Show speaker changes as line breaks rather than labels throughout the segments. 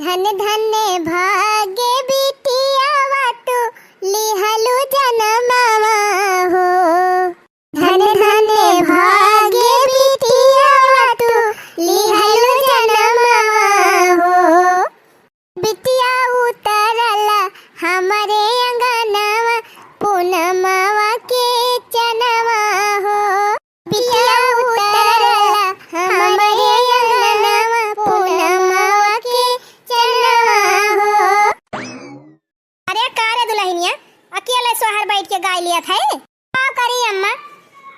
धन धन भाग्य बिटियावा तू लिहलु जनमावा हो। धन धन भाग्य बिटियावा तू लिहलु जनमावा हो। बिटिया उतरला हमारे अंगनवा पूनमवा के चनवा हो। बिटिया उतरला हमारे अंगनवा पूनमवा के चनवा हो। अरे कार दुल्हनिया अकेले सोहर बैठ के गाय लिया था। का करी अम्मा,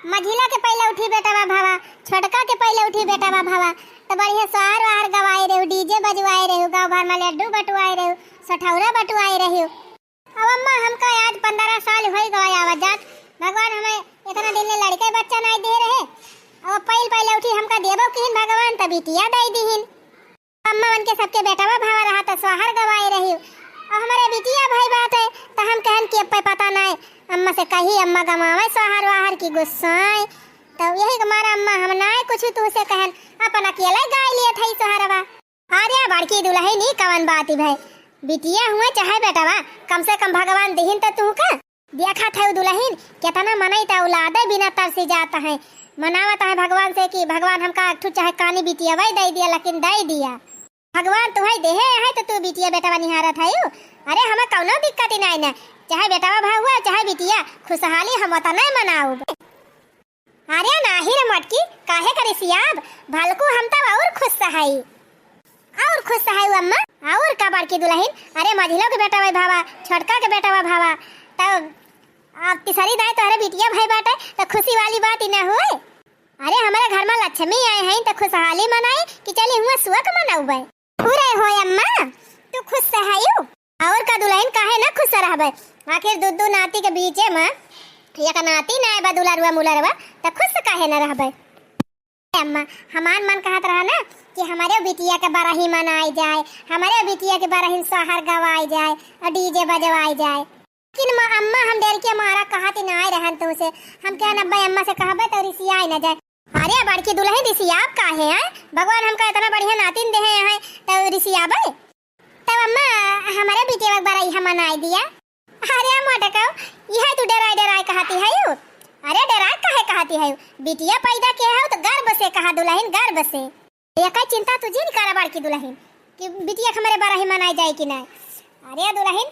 मझिला के पहले उठी बेटावा भावा, छोटका के पहले उठी बेटावा भावा, तो बढ़िया सोहर वाहर गवाए रहे, डीजे बजवाए रहे, गाँव भर में लड्डू बटवाए रहे, सठौरा बटवाए रहे। अब अम्मा हमका आज 15 साल हो गए आवत जात, भगवान हमें इतना दिन ले लड़के बच्चा नहीं दे रहे। अब पहले उठी हमका देबो किन भगवान, तब बिटिया दई दीहिन। अम्मा बन के सबके बेटावा भावा रहा तो सोहर गवाए रही। और हमारे बिटिया भाई बात है तो हम कहन कि अब पता नहीं अम्मा से कही अम्मा गवावे सोहर वाहर की गुस्साए, तो यही हमारा अम्मा हम नहीं कुछ तू से कहन अपन अकेला गाय लिए थई सोहरवा। अरे बड़की दुल्हनी कवन बात भाई, बिटिया हुए चाहे बेटावा कम से कम भगवान देहिन तो तू का देखा था दुल्हन कितना मनई ता औलादे बिना तरसी जाता है, मनावत है भगवान से कि भगवान हमका ठू चाहे कानी बिटिया वही दे दिया, लेकिन दे दिया भगवान तुम्हें देहे है तो तू बिटिया बेटावा निहारत है। अरे हमें कौनो दिक्कत ही नहीं ना, चाहे बेटावा भाई हुआ चाहे बिटिया, खुशहाली हम तो नहीं मनाऊ। अरे नाही रे मटकी काहे करे सियाब, भलकू हम तब और खुश है और खुश है अम्मा। और का बड़की दुल्हन, अरे मझिलो के बेटावा भावा, छोटका के बेटावा भावा, तब आप तीसरी दाई तो अरे बिटिया भाई बाटे तो खुशी वाली बात ही ना हुए। अरे हमारे घर में लक्ष्मी आए हैं तो खुशहाली मनाए कि चली हुआ सुख मनाऊ भाई। पूरे हो अम्मा तू खुश है और का दुल्हन काहे ना खुश रहबे, आखिर दुद्दू नाती के बीचे में एक नाती ना है दुलारुआ मुलारुआ तो खुश काहे ना रहबे। अम्मा हमार मन कहत रहा ना कि हमारे बिटिया के बारही मनाई जाए, हमारे बिटिया के बारही सोहर गवाई जाए और डीजे बजवाई जाए, लेकिन अम्मा हम डेर के मारा कहत ही ना रहन तो उसे हम कहन अब्बा अम्मा से कहबे तो रिसिया ही ना जाए। अरे बड़की दुल्हन रिसियाब काहे है, भगवान हमका इतना बढ़िया नातिन देहे है तो रिसियाबे। तब अम्मा हमारे बिटिया के बारही हम मनाई दिया। अरे मोटका यह तू डराई कहती है, अरे डराई काहे कहती है, बिटिया पैदा किया है तो गर्व से कहा दुल्हन, गर्व से। एक चिंता तुझे नहीं करा बड़की दुल्हन कि बिटिया हमारे बारही मनाई जाए कि नहीं। अरे दुल्हन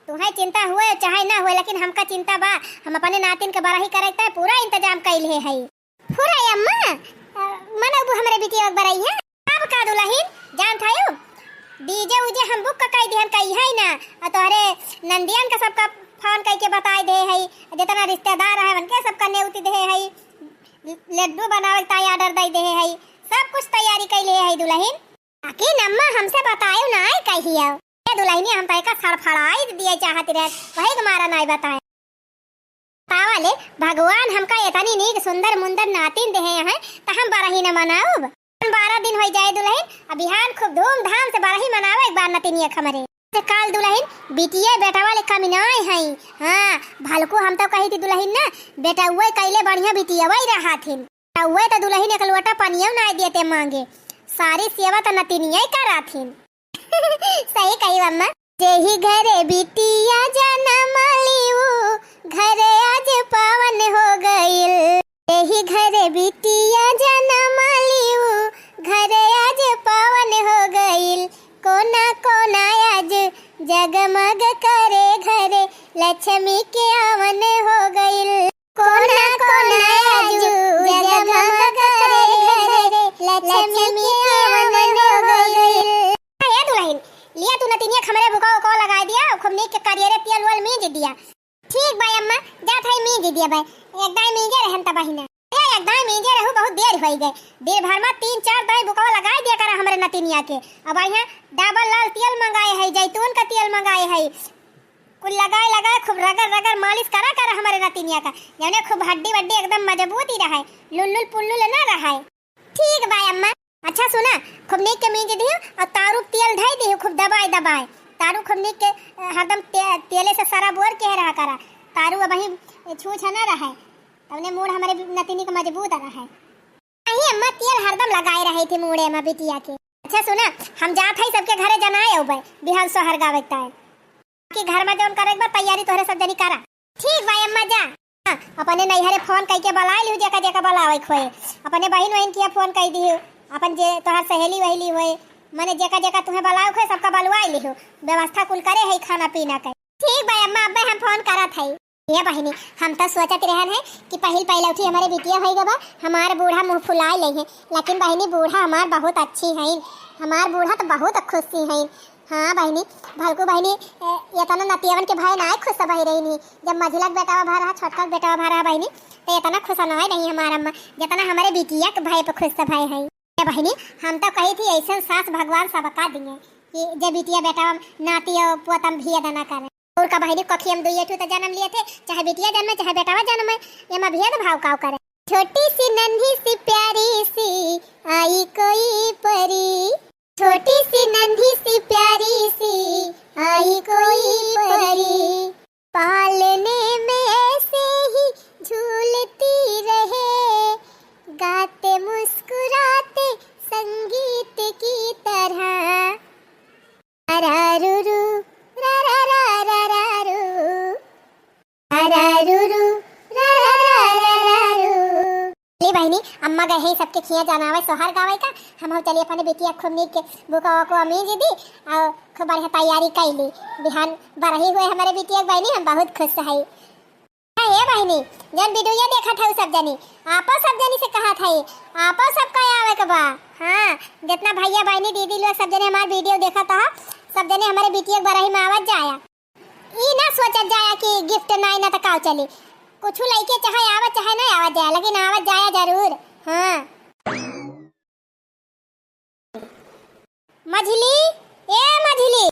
तुम्हें चिंता हुए चाहे ना हुए, लेकिन हमका चिंता बा, हम अपने नातिन के बारही करे पूरा इंतजाम कैले है। पूरा अम्मा मन अब हमारे बिटिया बारही है। अब का दुल्हन जान थायो डीजे उजे हम बुक कई दिहन कई है ना, तो अरे नंदियन का सबका फोन कई के बताई दे है, जितना रिश्तेदार है उनके सबका न्योती दे है, लड्डू बनावे ताई ऑर्डर दे दे है, सब कुछ तैयारी कैले है दुल्हन। आके अम्मा हमसे बतायो ना कहियो ए दुल्हनी हम तय का फड़फड़ाई दिए चाहती रहे, वही हमारा नहीं बताए। तावाले भगवान हमका इतनी नीक सुंदर मुंदर नातिन देहे हैं तो हम बारही न मनाऊब। 12 दिन हो जाए दुल्हन, अब बिहान खूब धूमधाम से बारही मनावे एक बार नतिनिया हमारे काल दुल्हन बिटिया बेटा वाले कमी नहीं है। हाँ भलको हम तो कही थी दुल्हन ना बेटा हुए कैले बढ़िया बिटिया वही रहा थिन, हुए तो दुल्हन एक लोटा पनिया नहीं देते मांगे, सारी सेवा तो नतिनिया ही करा थिन। सही कही अम्मा, जेही घरे बिटिया जन्म लियो घरे आज पावन हो गइल, जेही घरे बिटिया जन्म लियो घरे आज पावन हो गइल, कोना कोना आज जगमग करे घरे लक्ष्मी के आवन हो गइल, कोना कोना आज जगमग करे घरे लक्ष्मी के आवन हो गइल। ये दुल्हन लिया तू नतिनिया खमरे भुका को लगा दिया, खूब नीक के करियर तेल वल मीज दिया। ठीक भाई अम्मा जा थाई मीज दिया भाई, एकदम मीजे रहन त बहिना, एकदम मीजे रहू बहुत देर हो गई, देर भर में 3-4 दाई भुका लगा दिया कर हमरे नतिनिया के। अब यहाँ डबल लाल तेल मंगाए है, जैतून का तेल मंगाए है, कुल लगाए खूब रगड़ मालिश करा कर हमारे नतिनिया का, यानी खूब हड्डी वड्डी एकदम मजबूत ही रहे, लुल्लुल पुल्लुल ना रहे। ठीक भाई अम्मा। अच्छा सुना खूब नीक के मीज दियो और तारू तेल धई दियो, खूब दबाए तारू खूब नीक के हरदम तेले से सारा बोर के रहा करा, तारू अब वही छूछ ना रहे, तबने मूड हमारे नतिनी का मजबूत रहा है। नहीं अम्मा तेल हरदम लगाए रहे थे मूड़े में बिटिया के, अच्छा सुना, हम जात हई सबके घरे जनाए अउबे बिहान सोहर गावे ता कि घर में जौन करे एक बार तैयारी तोहरे सब जनी करा। ठीक भाई अम्मा जा। हाँ, अपने नैहरे फोन कई के बुला लियो जेका जेका बुलावे खोए। अपने बहन वहन किया फोन कई दियो। अपन जे तोहर सहेली वहेली होए माने जेका जेका तुम्हें बुलाओ खोए सबका बुलवा लियो। व्यवस्था कुल करे है खाना पीना का। ठीक भाई अम्मा अब्बे हम फोन करत हई। ये बहिनी हम तो सोचत रहन है कि पहले उठी हमारे बिटिया होई गबा हमार बूढ़ा मुंह फुलाए ले है, लेकिन बहिनी बूढ़ा हमार बहुत अच्छी है। हमार बूढ़ा तो बहुत खुशी है। हाँ बहिनी भलकू बहिनी ये तना नतियवन के भाई ना खुश भई रही नहीं। जब मझिला बेटा भा रहा छोटका बेटा भा रहा बहिनी तो ये तना खुश नहीं रही हमार अम्मा जितना हमारे बिटिया के भाई पे खुश भाई है। ये बहिनी हम तो कही थी ऐसा सास भगवान सबका दिए कि जब बिटिया बेटा नाती और पोतम भी दना करे और का बहिनी कखी हम दुइये तो जन्म लिए थे, चाहे बिटिया जन्मे चाहे बेटावा जन्मे ये मां भेद भाव काव करे। छोटी सी नन्ही सी प्यारी सी आई कोई परी, छोटी सी नन्ही सी प्यारी सी आई कोई परी, पालने में ऐसे ही झूलती रहे, गाते मुस्कुराते संगीत की तरह। अरारुरु बहनी अम्मा गए हैं सबके खिया जाना सोहर गावे का। हम चलिए अपने बेटिया खूब नीक के बुका को अमीज दी और खूब बढ़िया तैयारी कर ली। बिहान बरही हुए हमारे बेटिया बहनी हम बहुत खुश है। ये बहनी जब वीडियो देखा था सब जनी आपो सब जनी से कहा था आपो सब का आवे के बा। हाँ जितना भैया बहनी दीदी लोग सब जने हमारा वीडियो देखा था सब जने हमारे बेटिया बरही में आवाज जाया। ई ना सोचत जाया कि गिफ्ट नहीं ना तो काव चली कुछ लइके चाहे आवाज चाहे नहीं आवाज जाए लेकिन आवाज जाया जरूर। हाँ मझली ए मझली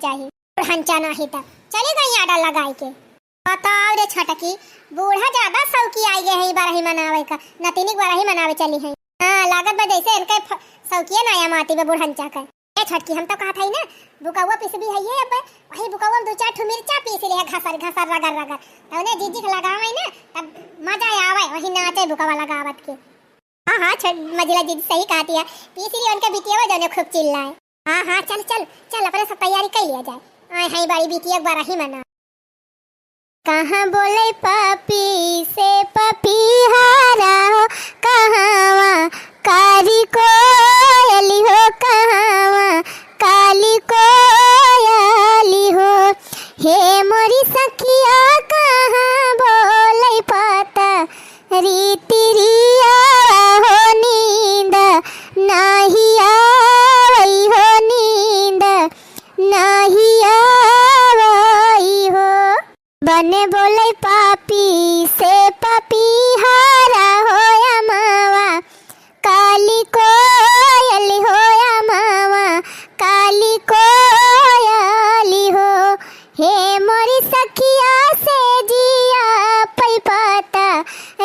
चाहिए हंचा नहीं था चलेगा ये आडा लगाए के। बताओ रे छटकी बूढ़ा ज्यादा सौकी आई गए हैं बार ही मनावे का नतीनी बार ही मनावे चली है। हां लागत बा जैसे इनके सौकिया नया माटी में बूढ़ंचा का। ए छटकी हम तो कहा था ना बुकावा पीस भी है ये अब वही बुकावा में दो चार ठो मिर्चा पीस ले घसर घसर रगड़ रगड़ तो ने जीजी के लगावे ना तब मजा आवे वही नाचे बुकावा लगावत के। हां हां मजिला जीजी सही कहती है पीस लिए उनका बिटिया जो ने खूब चिल्लाए। हां हां चल चल चल अपने सब तैयारी कर लिया जाए। आए हाई बड़ी बिटिया बार ही मना कहां बोले पापी से पापी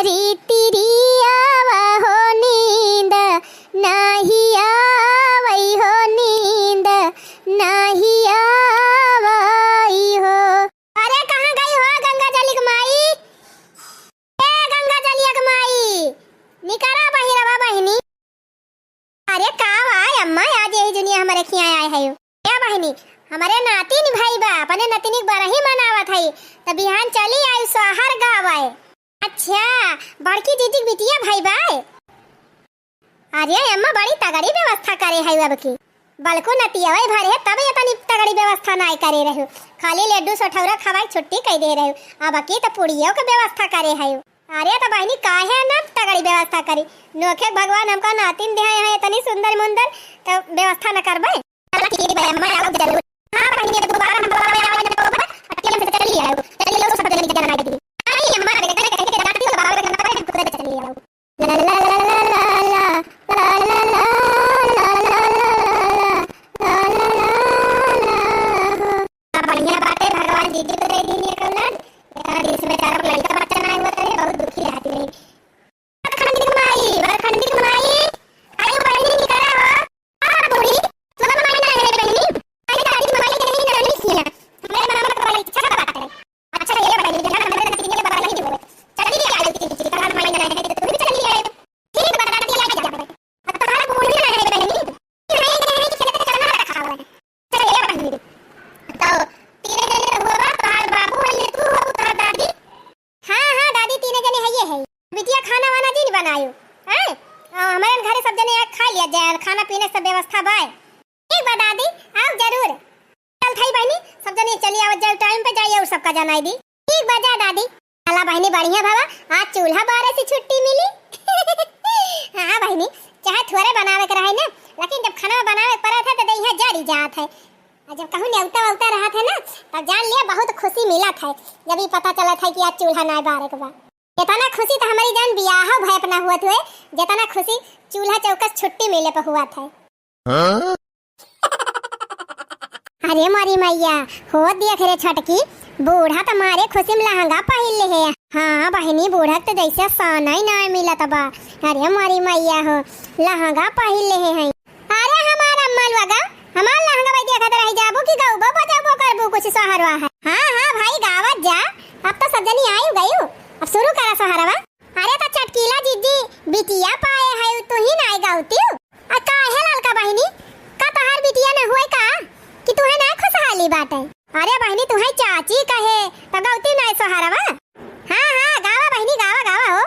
रीति रियावा हो नींद नाही आवई हो नींद नाही आवई हो। अरे कहाँ गई हो गंगा जली के माई? ए गंगा जलिया के माई निकरा बहिरवा बहिनी। अरे का भाई अम्मा आज यही दुनिया हमारे खिया आए है क्या बहिनी? हमारे नातिन भाई बा अपने नतिनी बरही मनावत है त बिहान चली आई सोहर गावे। अच्छा बड़की दीदी बिटिया भाई बा। अरे अम्मा बड़ी तगड़ी व्यवस्था करे है अब की बलको नतिया भाई भरे तब ये तनी तगड़ी व्यवस्था नहीं करे रहे खाली लड्डू सठौरा खवाई छुट्टी कह दे रहे अब की तो पुड़ियों के व्यवस्था करे है। अरे तो बहनी काहे ना तगड़ी व्यवस्था करी नोखे भगवान हमका नातिन दे है इतनी सुंदर मुंदर तो व्यवस्था न करबे। हां बहनी दोबारा हम अकेले से चली आए चली लो सब जने के जाना दे आई अम्मा के डांट दियो बाबा के ना पे चली आओ ला ला ला खाना पीने सब व्यवस्था बाय ठीक बता दी आओ जरूर चल थई बहनी सब जने चली आओ जल टाइम पे जाइए और सबका जनाई दी ठीक बजा दादी। चला बहनी बढ़िया बाबा आज चूल्हा बारे से छुट्टी मिली। हां बहनी चाहे थोड़े बनावे के रहे ना लेकिन जब खाना बनावे पड़ा था तो दहिया जड़ी जात है और जब कहूं न्योता वौता रहा था ना तब जान लिया बहुत खुशी मिला था जब ये पता चला था कि आज चूल्हा ना बारे के बाद। इतना खुशी तो हमारी जान बियाह भय अपना हुआ थे जितना खुशी चूल्हा चौकस छुट्टी मिले पे हुआ था। अरे मारी मैया हो देख रे छटकी बूढ़ा तुम्हारे खुशी में लहंगा पहन ले है। हाँ बहनी बूढ़ा तो जैसे सोना ही ना मिला तबा। अरे मारी मैया हो लहंगा पहन ले है। अरे हमारा अम्मा लगा हमारा लहंगा भाई देखा रह जाबो कि गाऊ बा बजाबो करबो कुछ सहरवा है। हां हां भाई गावत जा अब तो सब जनी आयु गयु अब शुरू करा सहरवा। अरे तो चटकीला जीजी बिटिया पाए है तू ही नाई गाउती आ काहे ललका बहनी का तहार बिटिया न होए का कि तू है ना खुशहाली बाटे। अरे बहनी तू है चाची कहे त गाउती नाई सहरवा। हां हां गावा बहनी गावा गावा हो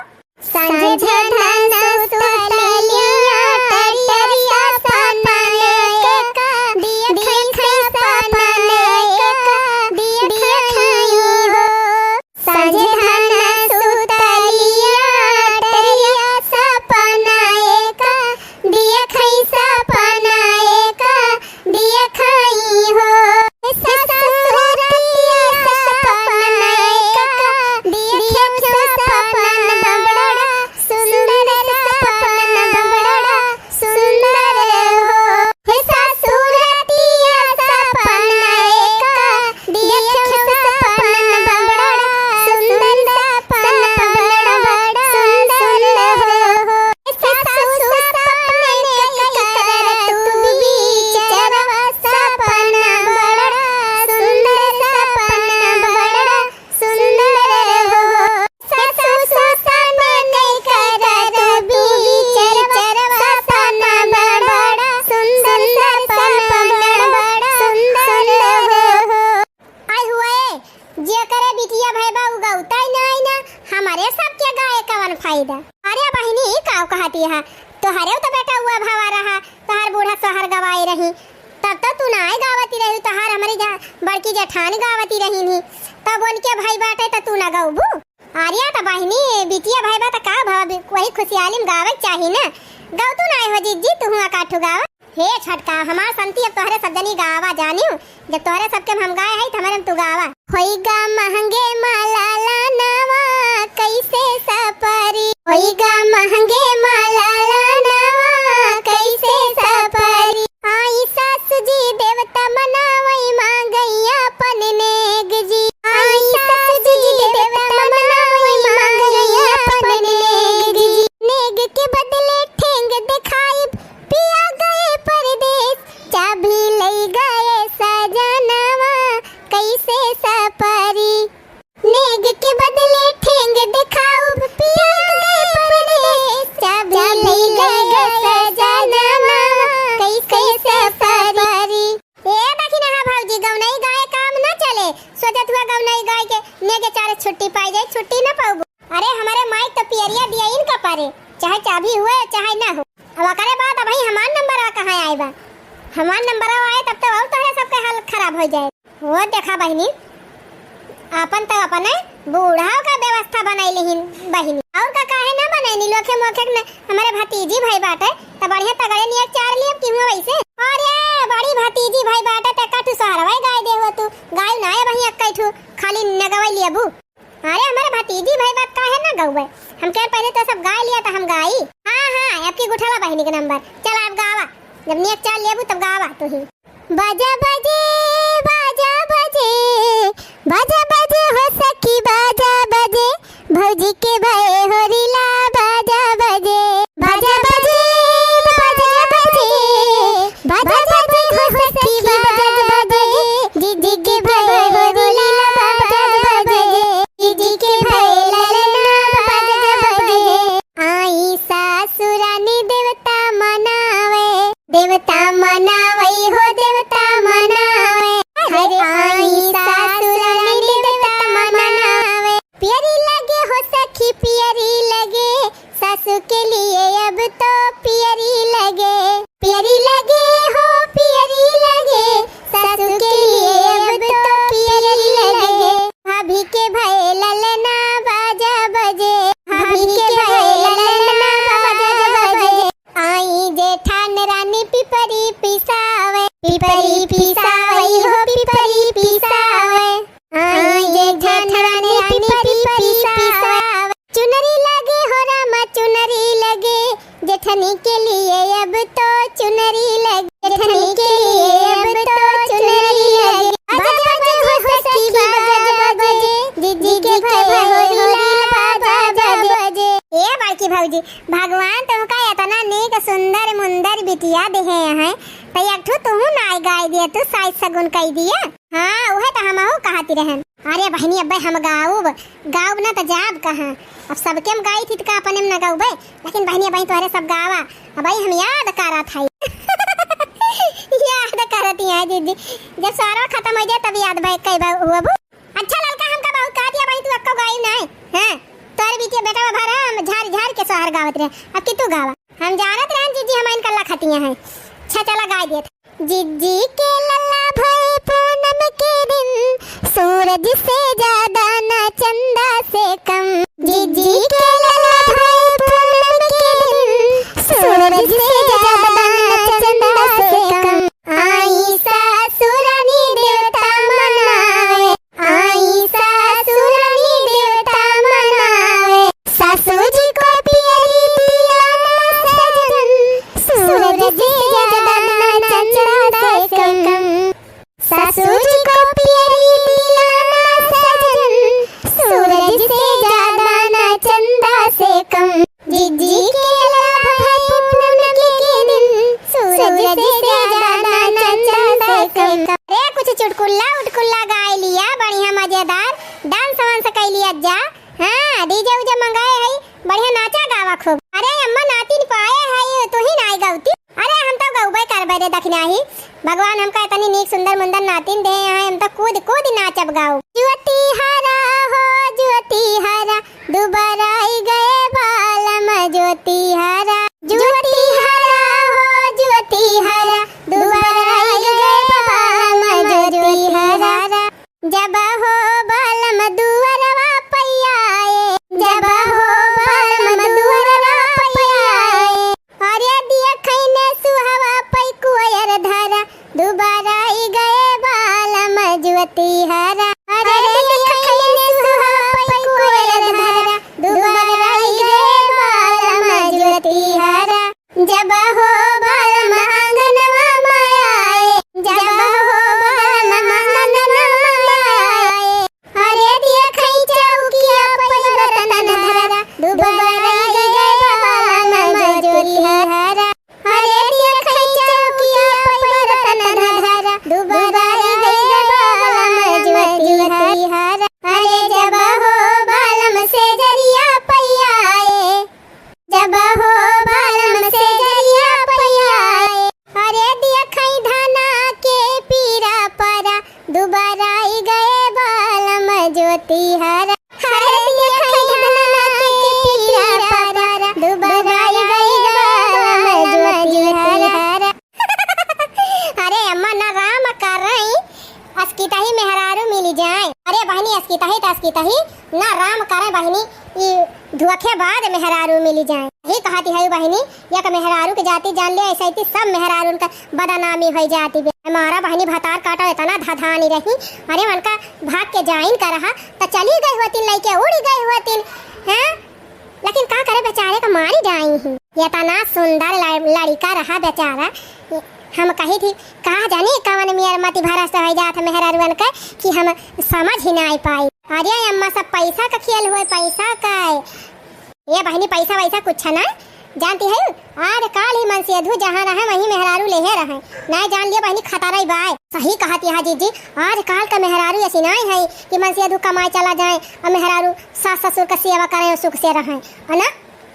संझे धन सुतलिया तरिया सपने का दिए खई सपने का दिए खई हो संझे फायदा। अरे बहनी काव कहती है तोहरे तो बेटा हुआ भावा रहा तोहर बूढ़ा सोहर गवाई रही तब तो तू नाय गावती रही तोहर हमारी बड़की जेठानी गावती रही नहीं तब उनके भाई बाटे तो तू ना गाऊबू। अरे तो बहनी बिटिया भाई बा तो का भाव वही खुशहाली में गावे चाहिए ना गाव तू नाय हो जीजी तू हुआ काठू गावा। हे छटका हमार संती अब तोहरे सब जनी गावा जानियो जब तोहरे सबके हम गाए है हमारे तू गावा। होई गा महंगे माला लानवा कैसे सपरी होई गा महंगे माला लानवा कैसे सपरी आई सासु जी देवता मनावई मांगैया अपन नेग जी आई सासु जी देवता मनावई मांगैया अपन चाहे चाबी हुए चाहे ना हो। अब करे बात अब भाई हमार नंबर कहाँ आए बा, हमार नंबर आए तब तो और तोहरे सबके हाल खराब हो जाए। वो देखा बहिनी अपन तो अपन बूढ़ाओ का व्यवस्था बनाई लिहिन बहिनी, और का काहे ना बनाई लोखे मोखे न हमारे भतीजी भाई बाटे त बढ़िया तगड़े नियर चार लिए कि हुआ वैसे। अरे बड़ी भतीजी भाई बाटे त काटू सहरवाई गाय दे हो तू गाय ना है भैया कैठू खाली नगवाई लिया बू। अरे हमारे भतीजी भाई बात काहे ना गौवे, हम कह पहले तो सब गाय लिया था हम गाई। हां हां आपकी गुठाला बहिनी का नंबर चल आप गावा, जब नियर चार लेबू तब गावा तू ही। बाजा बजे बाजा बजे बाजा बजे हो सखी बाजा बजे भौजी के भय होरिला बाजा बजे बाजा बजे बाजा बजे बाजा बजे हो सखी बाजा बजे दीदी के भय होरिला बाजा बजे दीदी के भय ललना बाजा बजे। आई सासुरानी देवता मनावे हो देवता मनावे हरे आई सासुरानी देवता मनावे। प्यारी लगे हो सखी प्यारी लगे सासू के लिए अब तो प्यारी लगे हो प्यारी लगे सासू के लिए अब तो प्यारी लगे। भाभी के भय ललना बाजा बजे भाभी के भय ललना बाजा बजे। आई जेठान रानी पिपरी पिसावे हो पिपरी पिसावे आई जेठान रानी पिपरी पिसावे। चुनरी लगे हो रामा चुनरी लगे जेठनी के लिए अब तो चुनरी लगे जेठनी के लिए अब तो चुनरी लगे। बाजा बजे हो सखी बाजा बजे दीदी के भय होरिला बाजा बजे। ए बाकी भौजी भगवान तुमका इतना नेक सुंदर मुंदर बिटिया देहे हैं त एकठो तुहू नाय गाय दिया तू साइज सगुन कई दिया। हां ओहे त हमहू कहती रहन। अरे बहनी अब्बे हम गाँव ना त जाब कहां, अब सबके हम गाई थी त का अपने में ना गाऊबे, लेकिन बहनी अब्बे तोहरे सब गावा अब हम याद करत हई याद करती है दीदी जब सारा खत्म हो जाए तब याद भाई कई बार हुआ बू। अच्छा लड़का हमका बहुत कह दिया भाई तू अक्को गाई ना हां तोर बिटिया बेटा भरा हम झाड़ के सोहर गावत रहे अब कि तू गावा। हम जानत रहन जीजी हम इनका लखतियां हैं। अच्छा चला गाय देत। जीजी के लल्ला भय पूनम के दिन सूरज से ज्यादा ना चंदा से कम जीजी के लल्ला भय पूनम के दिन सूरज से ज्यादा ना चंदा से कम। आई सासुरानी देवता मनावे आई सासुरानी देवता मनावे सासू जी को प्यारी दिलाना सजन सूरज से ज्यादा ना चंदा से कम। सासू जी को प्यारी दिलाना सजन सूरज से ज्यादा ना चंदा से कम। जीजी के लल्ला पूनम के दिन सूरज से ज्यादा ना चंदा से कम। अरे कुछ चुटकुल्ला उटकुल्ला गाय लिया बढ़िया मजेदार डांस वांस कर लिया जा। हां डीजे उजे मंगाए है बढ़िया नाचा गावा खूब। अरे अम्मा नातिन पाए है तू ही नाई गाउती। अरे हम तो गौबे करबे रे दखना ही भगवान हमका इतनी नीक सुंदर मुंदर नातिन दे हैं हम तो कूद कूद नाचब गाओ। जुवती हारा हो जुवती हारा दोबारा आई गए बालम जुवती हारा जुवती हारा हो जुवती हारा दोबारा आई गए बालम जुवती हारा। जब हो बालम दुअरवा पैयाए जब हो बालम दुअरवा पैयाए अरे दिया खैने सुहावा पै कुयर धरा दोबारा आई गए बालम जुवती हारा अरे दिया खैने सुहावा पै कुयर धरा दोबारा वखे बाद मेहरारू मिली जाए। ही कहती है बहनी, एक मेहरारू के जाति जान ले ऐसा ही सब मेहरारू का बदनामी हो जाती बे। हमारा बहनी भतार काटा इतना धधानी रही, अरे उनका भाग के जाइन का रहा तो चली गई होती, लइके उड़ी गई होती हैं, लेकिन का करे बेचारे का मारी जाई ही। ये इतना सुंदर लड़का रहा बेचारा, हम कही थी कहा जाने कवन मियार मती भरा से हो जात मेहरारू का कि हम समझ ही नहीं पाई। अरे अम्मा सब पैसा का खेल हुए, पैसा का ये बहनी पैसा वैसा कुछ ना जानती है। आज काल ही मन से अधू जहाँ रहे वहीं मेहरारू ले रहे, नहीं जान लिया बहनी खतरा ही बाय। सही कहती है जीजी, आज काल का मेहरारू ऐसी नहीं है कि मन से अधू कमाए चला जाए और मेहरारू सास ससुर का सेवा करे और सुख से रहे, है ना।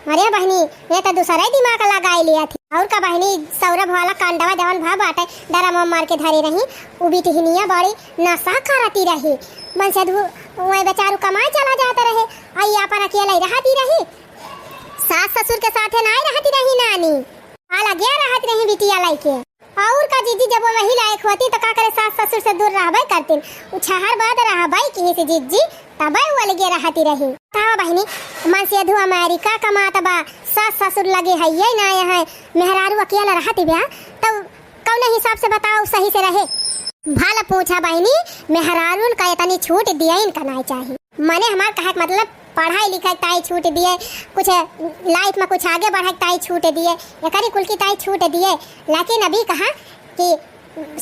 अरे बहनी ये तो दूसरा ही दिमाग लगाई लिया थी। और का बहनी सौरभ वाला कांडवा जवन भा बाटे डरा मार के धरी रही, उबी टिहनिया बड़ी नशा करती रही, मन से अधू वही बेचारू कमाए चला जाता रहे, आई अपन अकेला ही रहती रही, सास ससुर के साथे नहीं रहती रही, नानी अलग रहती रही बिटिया लाइके। और का जीजी जब वो वही लायक होती तो का करे सास ससुर से दूर रहबे करतीन, उछहर बाद रहबे कहीं से जीजी तबे वो अलगे रहती रही। तावा बहनी मन से अधू अमेरिका कमात बा, सास ससुर लगे है ये ना है, मेहरारू अकेला रहती बा, तो कौन हिसाब से बताओ सही से रहे। भला पूछा बहनी मेहरारून का इतनी छूट दिया इनका नहीं चाहिए, माने हमार कहे मतलब पढ़ाई लिखाई ताई छूट दिए, कुछ लाइफ में कुछ आगे बढ़ाई ताई छूट दिए, एकरी कुल की ताई छूट दिए, लेकिन अभी कहा कि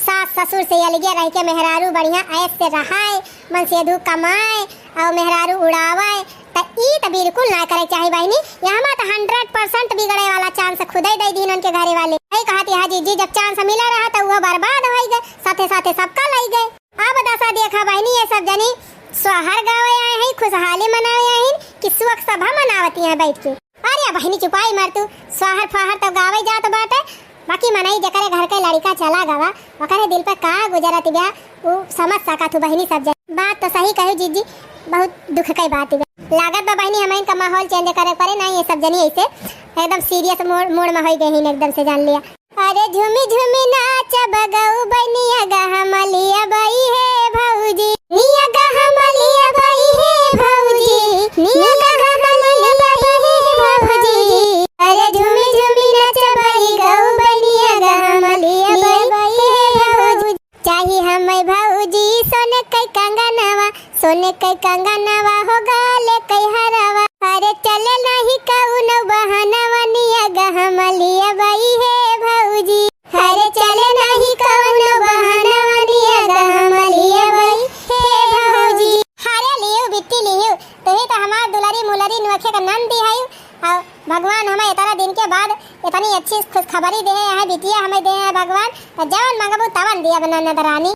सास ससुर से अलगे रह के मेहरारू बढ़िया ऐस से रहाए, मन से धूप कमाए और मेहरारू उड़ावे, तो ई तो बिल्कुल ना करे चाहिए बहनी। यहाँ तो 100% बिगड़े वाला चांस खुद ही दे दी उनके घरे वाले। यही कहती है जीजी जब चांस मिला रहा तो वो बर्बाद हो गए, साथे साथे सबका लग गए। अब दशा देखा बहनी ये सब जनी सोहर गावे आए हैं, खुशहाली मनावे आए हैं कि सुख सभा मनावती हैं बैठ के। अरे बहनी चुपाई मार तू, सोहर फहर तो गावे जात बाटे, बाकी मनाई जकरे घर के लड़का चला गवा ओकरे दिल पे का गुजरत बा वो समझ सका तू बहनी। सब बात तो सही कही जीजी, बहुत दुख की बात है। लागत बा बहनी हमें इनका माहौल चेंज करे पड़े ना, ये सब जनी ऐसे एकदम सीरियस मोड़ में हो गई एकदम से जान लिया। अरे झूमी झूमी नाच बगऊ बनिया गहमलिया बाई है भौजी, निया गहमलिया बाई है भौजी, निया गहमलिया बाई है भौजी। अरे झूमी झूमी नाच बाई गऊ बनिया गहमलिया बाई है भौजी। चाहिए हमें भौजी सोने कई कंगनवा, सोने कई कंगनवा हो गाले कई हरवा। अरे चले नहीं कौन बहनवा निया गहमलिया बाई है भौजी। अरे चले नहीं कौन बहनवा निया गहमलिया बाई है भौजी। अरे लियो बिट्टी लियो, तो ही तो हमार दुलारी मुलारी नुखे का नाम दी है। और भगवान हमें इतना दिन के बाद इतनी अच्छी खुशखबरी दे है बिटिया हमें दे है भगवान, तो जवन मंगबू तवन दिया बना नदरानी।